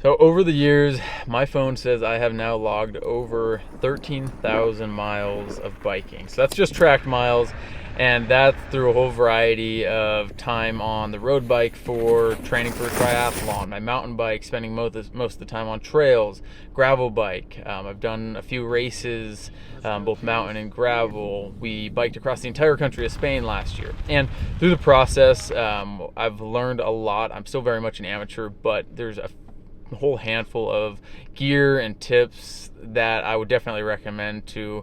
So over the years, my phone says I have now logged over 13,000 miles of biking. So that's just tracked miles, and that's through a whole variety of time on the road bike for training for a triathlon, my mountain bike, spending most of the time on trails, gravel bike. I've done a few races, both mountain and gravel. We biked across the entire country of Spain last year. And through the process, I've learned a lot. I'm still very much an amateur, but there's a whole handful of gear and tips that I would definitely recommend to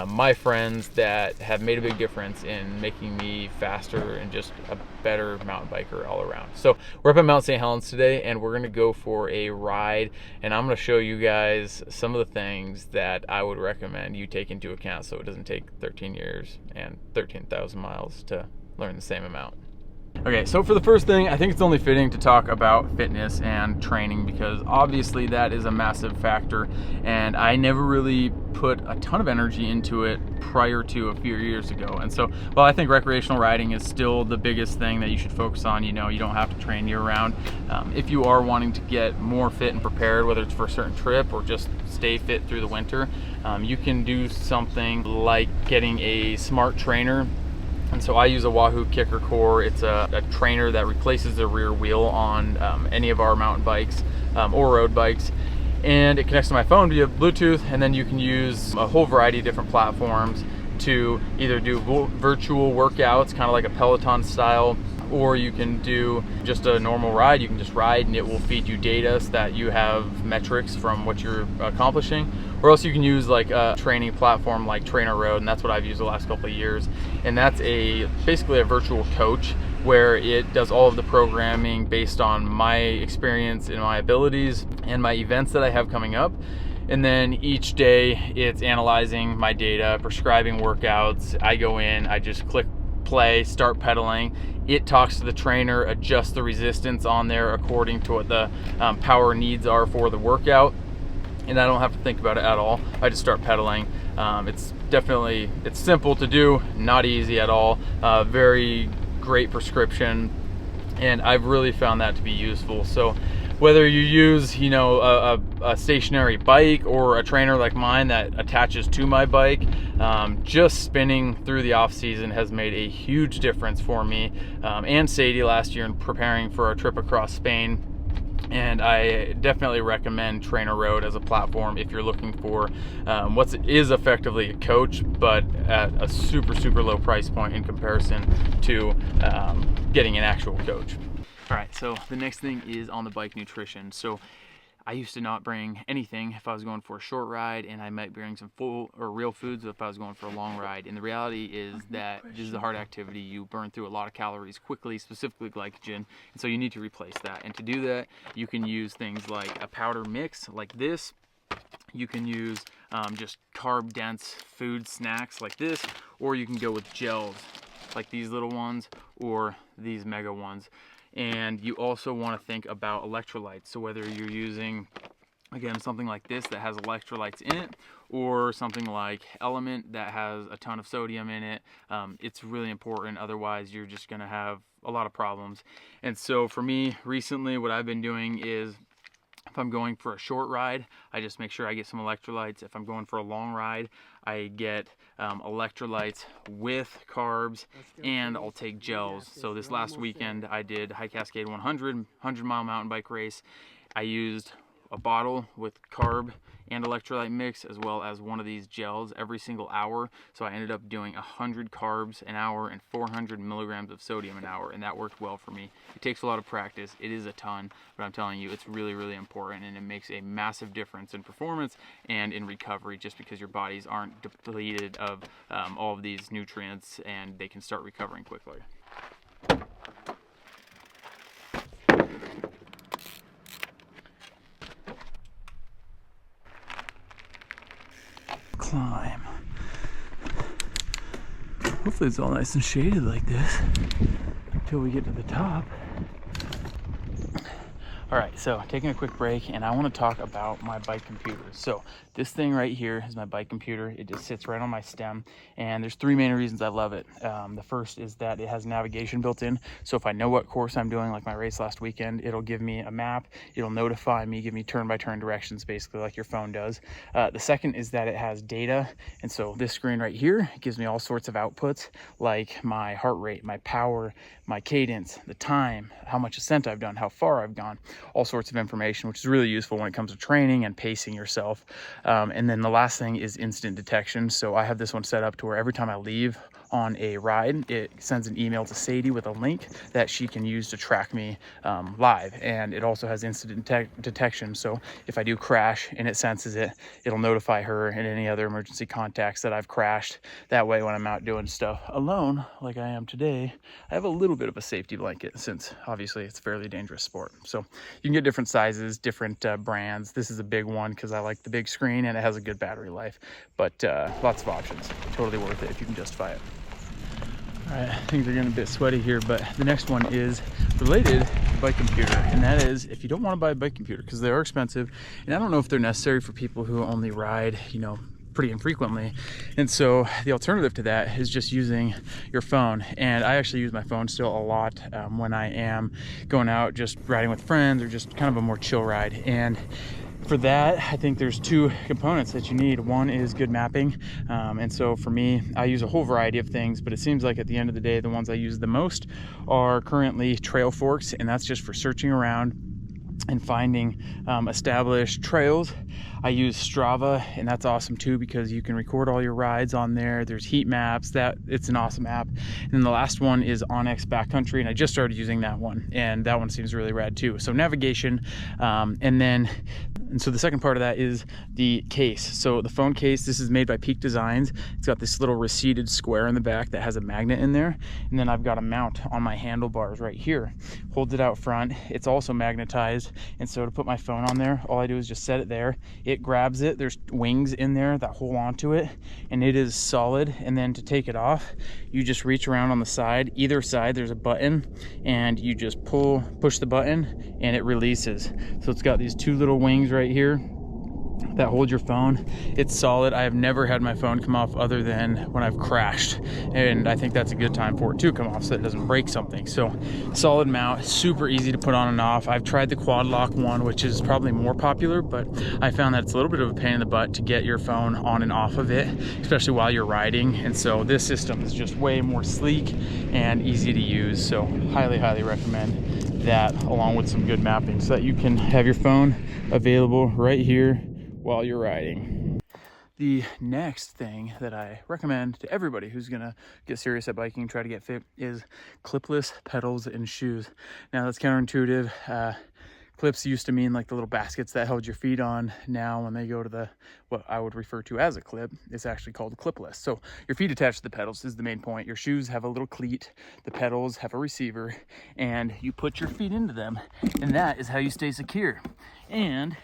my friends that have made a big difference in making me faster and just a better mountain biker all around. So we're up at Mount St. Helens today, and we're gonna go for a ride, and I'm gonna show you guys some of the things that I would recommend you take into account so it doesn't take 13 years and 13,000 miles to learn the same amount. Okay, so for the first thing, I think it's only fitting to talk about fitness and training because obviously that is a massive factor, and I never really put a ton of energy into it prior to a few years ago. And so while I think recreational riding is still the biggest thing that you should focus on, you don't have to train year round. If you are wanting to get more fit and prepared, whether it's for a certain trip or just stay fit through the winter, you can do something like getting a smart trainer. And so I use a Wahoo Kicker Core. It's a trainer that replaces the rear wheel on any of our mountain bikes or road bikes. And it connects to my phone via Bluetooth, and then you can use a whole variety of different platforms to either do virtual workouts, kind of like a Peloton style, or you can do just a normal ride. You can just ride and it will feed you data so that you have metrics from what you're accomplishing. Or else you can use like a training platform like Trainer Road, and that's what I've used the last couple of years. And that's basically a virtual coach where it does all of the programming based on my experience and my abilities and my events that I have coming up. And then each day it's analyzing my data, prescribing workouts. I go in, I just click play, start pedaling. It talks to the trainer, adjusts the resistance on there according to what the power needs are for the workout. And I don't have to think about it at all. I just start pedaling. It's simple to do, not easy at all. Very great prescription, and I've really found that to be useful. So whether you use a stationary bike or a trainer like mine that attaches to my bike, just spinning through the off season has made a huge difference for me and Sadie last year in preparing for our trip across Spain. And I definitely recommend Trainer Road as a platform if you're looking for what is effectively a coach, but at a super low price point in comparison to getting an actual coach. All right, so the next thing is on the bike nutrition. So I used to not bring anything if I was going for a short ride, and I might bring some full or real foods if I was going for a long ride. And the reality is that this is a hard activity. You burn through a lot of calories quickly, specifically glycogen, and so you need to replace that. And to do that, you can use things like a powder mix like this. You can use just carb-dense food snacks like this, or you can go with gels like these little ones or these mega ones. And you also want to think about electrolytes. So whether you're using, again, something like this that has electrolytes in it, or something like Element that has a ton of sodium in it, it's really important. Otherwise, you're just going to have a lot of problems. And so for me, recently, what I've been doing is if I'm going for a short ride, I just make sure I get some electrolytes. If I'm going for a long ride, I get electrolytes with carbs, and I'll take gels. So this last weekend, I did High Cascade 100-mile mountain bike race. I used a bottle with carb and electrolyte mix, as well as one of these gels every single hour. So I ended up doing 100 carbs an hour and 400 milligrams of sodium an hour, and that worked well for me. It takes a lot of practice. It is a ton, but I'm telling you, it's really important, and it makes a massive difference in performance and in recovery, just because your bodies aren't depleted of all of these nutrients, and they can start recovering quickly. Climb. Hopefully it's all nice and shaded like this until we get to the top. All right, so taking a quick break, and I want to talk about my bike computer. So this thing right here is my bike computer. It just sits right on my stem, and there's three main reasons I love it. The first is that it has navigation built in. So if I know what course I'm doing, like my race last weekend, it'll give me a map. It'll notify me, give me turn-by-turn directions, basically like your phone does. The second is that it has data, and so this screen right here gives me all sorts of outputs, like my heart rate, my power, my cadence, the time, how much ascent I've done, how far I've gone, all sorts of information, which is really useful when it comes to training and pacing yourself. And then the last thing is instant detection. So I have this one set up to where every time I leave on a ride, it sends an email to Sadie with a link that she can use to track me live. And it also has instant detection. So if I do crash and it senses it, it'll notify her and any other emergency contacts that I've crashed. That way, when I'm out doing stuff alone, like I am today, I have a little bit of a safety blanket, since obviously it's a fairly dangerous sport. So you can get different sizes, different brands. This is a big one because I like the big screen and it has a good battery life, but lots of options. Totally worth it if you can justify it. All right, things are getting a bit sweaty here, but the next one is related to bike computer, and that is if you don't want to buy a bike computer, because they are expensive, and I don't know if they're necessary for people who only ride, pretty infrequently. And so the alternative to that is just using your phone. And I actually use my phone still a lot when I am going out, just riding with friends, or just kind of a more chill ride. And for that, I think there's two components that you need. One is good mapping. And so for me, I use a whole variety of things, but it seems like at the end of the day, the ones I use the most are currently trail forks, and that's just for searching around and finding established trails. I use Strava, and that's awesome too because you can record all your rides on there. There's heat maps. It's an awesome app. And then the last one is Onyx Backcountry, and I just started using that one, and that one seems really rad too. So navigation, and so the second part of that is the case. So the phone case, this is made by Peak Designs. It's got this little receded square in the back that has a magnet in there, and then I've got a mount on my handlebars right here. Holds it out front. It's also magnetized, and so to put my phone on there, all I do is just set it there. It grabs it. There's wings in there that hold onto it, and it is solid. And then to take it off, you just reach around on the side. Either side there's a button, and you just push the button, and it releases. So it's got these two little wings right here that hold your phone. It's solid. I have never had my phone come off other than when I've crashed, and I think that's a good time for it to come off so it doesn't break something. So solid mount, super easy to put on and off. I've tried the quad lock one, which is probably more popular, but I found that it's a little bit of a pain in the butt to get your phone on and off of it, especially while you're riding. And so this system is just way more sleek and easy to use. So highly recommend that, along with some good mapping, so that you can have your phone available right here while you're riding. The next thing that I recommend to everybody who's gonna get serious at biking, try to get fit, is clipless pedals and shoes. Now that's counterintuitive. Clips used to mean like the little baskets that held your feet on. Now when they go to what I would refer to as a clip, it's actually called clipless. So your feet attached to the pedals is the main point. Your shoes have a little cleat, the pedals have a receiver, and you put your feet into them, and that is how you stay secure. And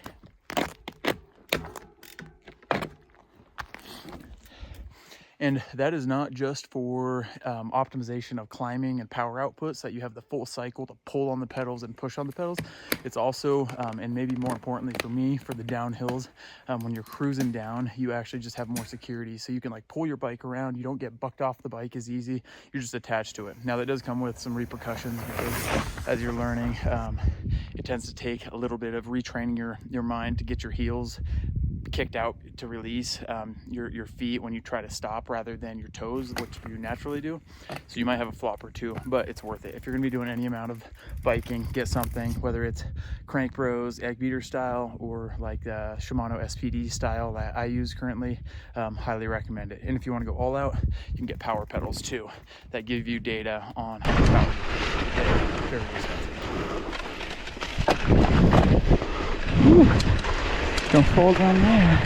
that is not just for optimization of climbing and power output, so that you have the full cycle to pull on the pedals and push on the pedals. It's also, and maybe more importantly for me, for the downhills, when you're cruising down, you actually just have more security. So you can like pull your bike around. You don't get bucked off the bike as easy. You're just attached to it. Now that does come with some repercussions, because as you're learning, it tends to take a little bit of retraining your mind to get your heels kicked out to release your feet when you try to stop, rather than your toes, which you naturally do. So you might have a flop or two, but it's worth it. If you're gonna be doing any amount of biking, get something, whether it's Crank Bros egg beater style or like Shimano SPD style that I use currently. Highly recommend it. And if you want to go all out, you can get power pedals too that give you data on how much power you get. Very expensive. Ooh. Don't fall down there.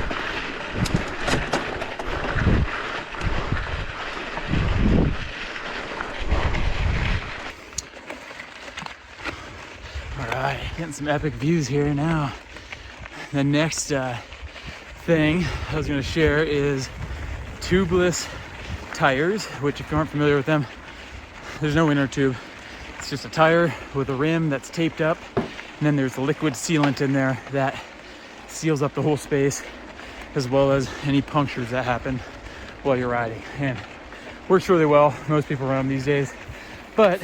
All right, getting some epic views here now. The next thing I was going to share is tubeless tires, which if you aren't familiar with them, there's no inner tube. It's just a tire with a rim that's taped up, and And then there's the liquid sealant in there that seals up the whole space, as well as any punctures that happen while you're riding. And works really well. Most people run them these days. But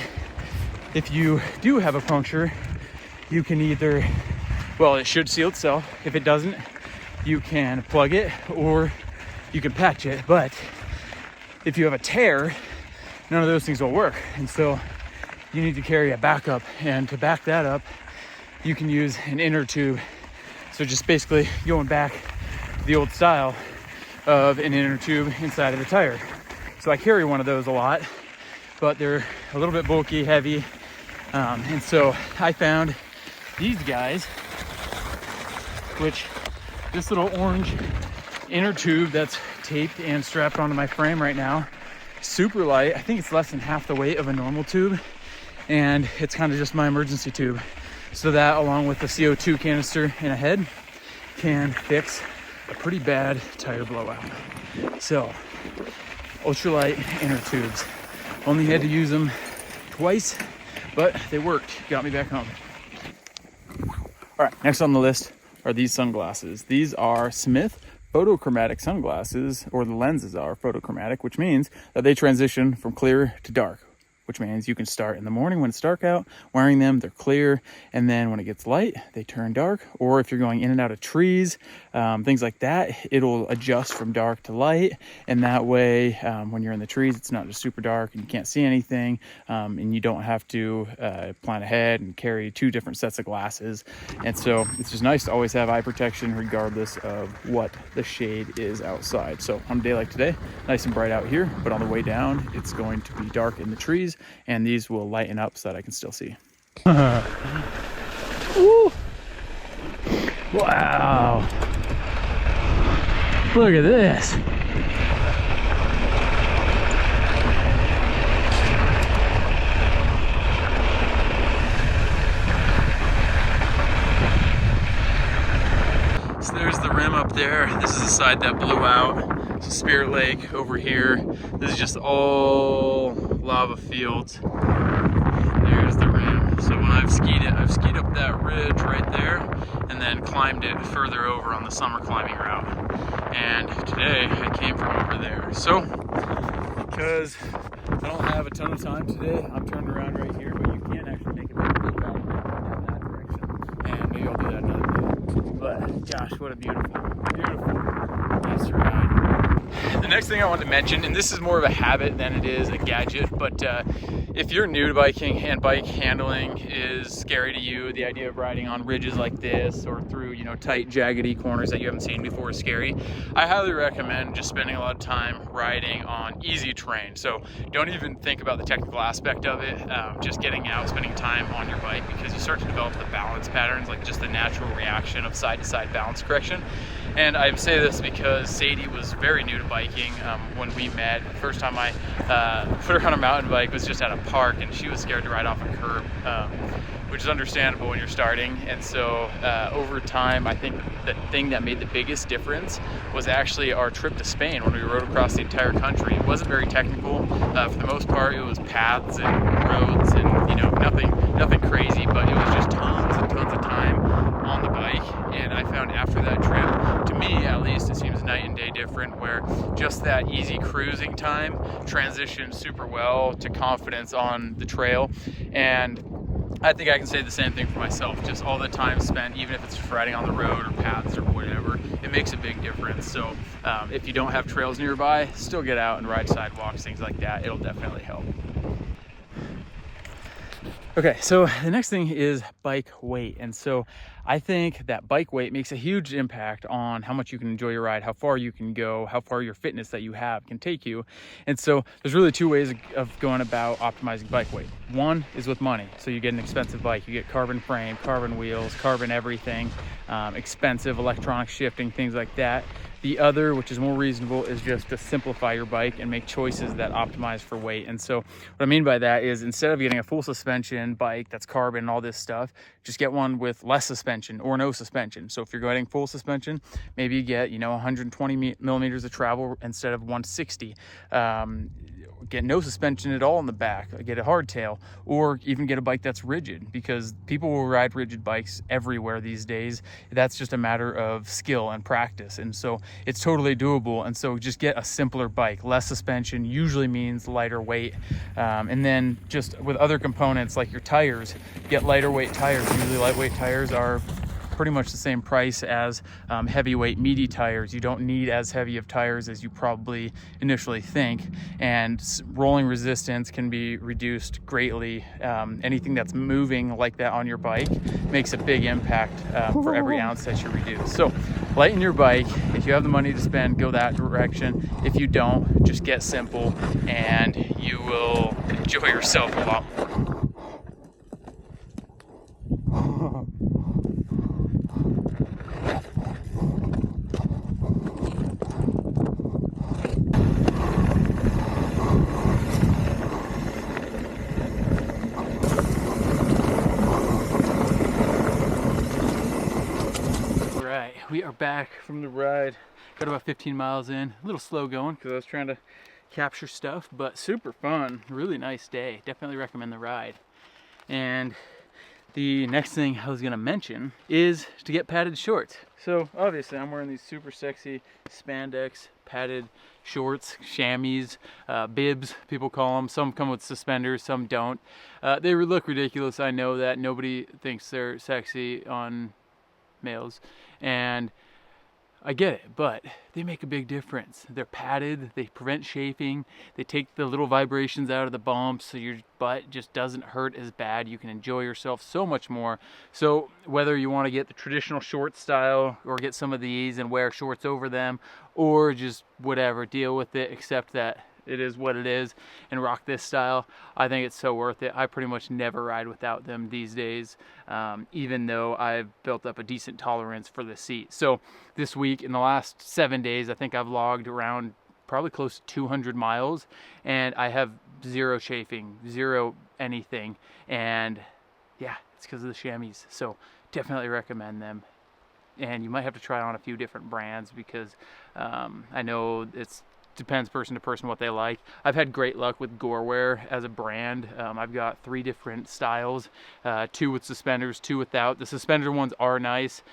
if you do have a puncture, you can either, well, it should seal itself. If it doesn't, you can plug it or you can patch it. But if you have a tear, none of those things will work. And so you need to carry a backup. And to back that up, you can use an inner tube. So just basically going back to the old style of an inner tube inside of the tire. So I carry one of those a lot, but they're a little bit bulky, heavy. And so I found these guys, which this little orange inner tube that's taped and strapped onto my frame right now, super light. I think it's less than half the weight of a normal tube. And it's kind of just my emergency tube. So that, along with the CO2 canister and a head, can fix a pretty bad tire blowout. So, ultralight inner tubes. Only had to use them twice, but they worked. Got me back home. All right, next on the list are these sunglasses. These are Smith photochromatic sunglasses, or the lenses are photochromatic, which means that they transition from clear to dark, which means you can start in the morning when it's dark out wearing them, they're clear, and then when it gets light they turn dark. Or if you're going in and out of trees, things like that, it'll adjust from dark to light, and that way when you're in the trees it's not just super dark and you can't see anything, and you don't have to plan ahead and carry two different sets of glasses. And so it's just nice to always have eye protection regardless of what the shade is outside. So on a day like today, nice and bright out here, but on the way down it's going to be dark in the trees, and these will lighten up so that I can still see. Ooh. Wow. Look at this. So there's the rim up there. This is the side that blew out. It's a Spirit Lake over here. This is just all lava fields. There's the rim. So when I've skied up that ridge right there and then climbed it further over on the summer climbing route. And today I came from over there. So because I don't have a ton of time today, I'm turning around right here, but you can actually make a big loop out in that direction. And maybe I'll do that another day. But gosh, what a beautiful nice ride. The next thing I want to mention, and this is more of a habit than it is a gadget, but if you're new to biking and bike handling is scary to you, the idea of riding on ridges like this or through, tight, jaggedy corners that you haven't seen before is scary. I highly recommend just spending a lot of time riding on easy terrain. So don't even think about the technical aspect of it. Just getting out, spending time on your bike, because you start to develop the balance patterns, like just the natural reaction of side-to-side balance correction. And I say this because Sadie was very new to biking when we met. The first time I put her on a mountain bike was just at a park, and she was scared to ride off a curb, which is understandable when you're starting. And so over time, I think the thing that made the biggest difference was actually our trip to Spain when we rode across the entire country. It wasn't very technical. For the most part, it was paths and roads and nothing crazy, but it was just tons and tons of time on the bike. And I found after that trip, to me at least, it seems night and day different, where just that easy cruising time transitions super well to confidence on the trail. And I think I can say the same thing for myself. Just all the time spent, even if it's just riding on the road or paths or whatever, it makes a big difference. So if you don't have trails nearby, still get out and ride sidewalks, things like that. It'll definitely help. Okay, so the next thing is bike weight. And so I think that bike weight makes a huge impact on how much you can enjoy your ride, how far you can go, how far your fitness that you have can take you. And so there's really two ways of going about optimizing bike weight. One is with money. So you get an expensive bike, you get carbon frame, carbon wheels, carbon everything, expensive electronic shifting, things like that. The other, which is more reasonable, is just to simplify your bike and make choices that optimize for weight. And so what I mean by that is, instead of getting a full suspension bike that's carbon and all this stuff, just get one with less suspension or no suspension. So if you're getting full suspension, maybe you get 120 millimeters of travel instead of 160. get no suspension at all in the back, get a hardtail, or even get a bike that's rigid, because people will ride rigid bikes everywhere these days. That's just a matter of skill and practice, and so it's totally doable. And so just get a simpler bike. Less suspension usually means lighter weight, and then just with other components like your tires, get lighter weight tires. Usually lightweight tires are pretty much the same price as heavyweight meaty tires. You don't need as heavy of tires as you probably initially think, and rolling resistance can be reduced greatly. Anything that's moving like that on your bike makes a big impact for every ounce that you reduce. So lighten your bike. If you have the money to spend, go that direction. If you don't, just get simple and you will enjoy yourself a lot more. We are back from the ride. Got about 15 miles in. A little slow going because I was trying to capture stuff, but super fun. Really nice day. Definitely recommend the ride. And the next thing I was gonna mention is to get padded shorts. So obviously I'm wearing these super sexy spandex padded shorts, chamois, bibs, people call them. Some come with suspenders, some don't. They look ridiculous. I know that. Nobody thinks they're sexy on males, and I get it, but they make a big difference. They're padded, they prevent chafing, they take the little vibrations out of the bumps so your butt just doesn't hurt as bad. You can enjoy yourself so much more. So whether you want to get the traditional short style or get some of these and wear shorts over them, or just whatever, deal with it, accept that it is what it is and rock this style, I think it's so worth it. I pretty much never ride without them these days, even though I've built up a decent tolerance for the seat. So this week, in the last 7 days, I think I've logged around probably close to 200 miles, and I have zero chafing, zero anything. And yeah, it's because of the chamois. So definitely recommend them. And you might have to try on a few different brands, because I know it's depends person to person what they like. I've had great luck with Gorewear as a brand. I've got 3 different styles, 2 with suspenders, 2 without. The suspender ones are nice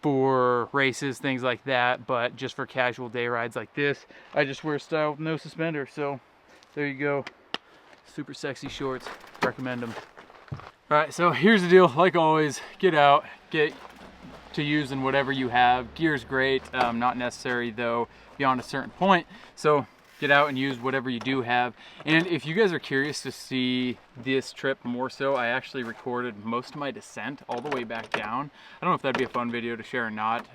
for races, things like that, but just for casual day rides like this, I just wear a style with no suspender. So there you go. Super sexy shorts. Recommend them. All right, so here's the deal. Like always, get out, get to using whatever you have. Gear's great, not necessary though beyond a certain point. So get out and use whatever you do have. And if you guys are curious to see this trip more so, I actually recorded most of my descent all the way back down. I don't know if that'd be a fun video to share or not,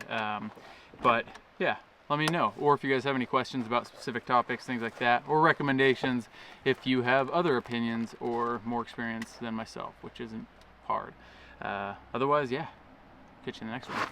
but yeah, let me know. Or if you guys have any questions about specific topics, things like that, or recommendations if you have other opinions or more experience than myself, which isn't hard. Otherwise, yeah, catch you in the next one.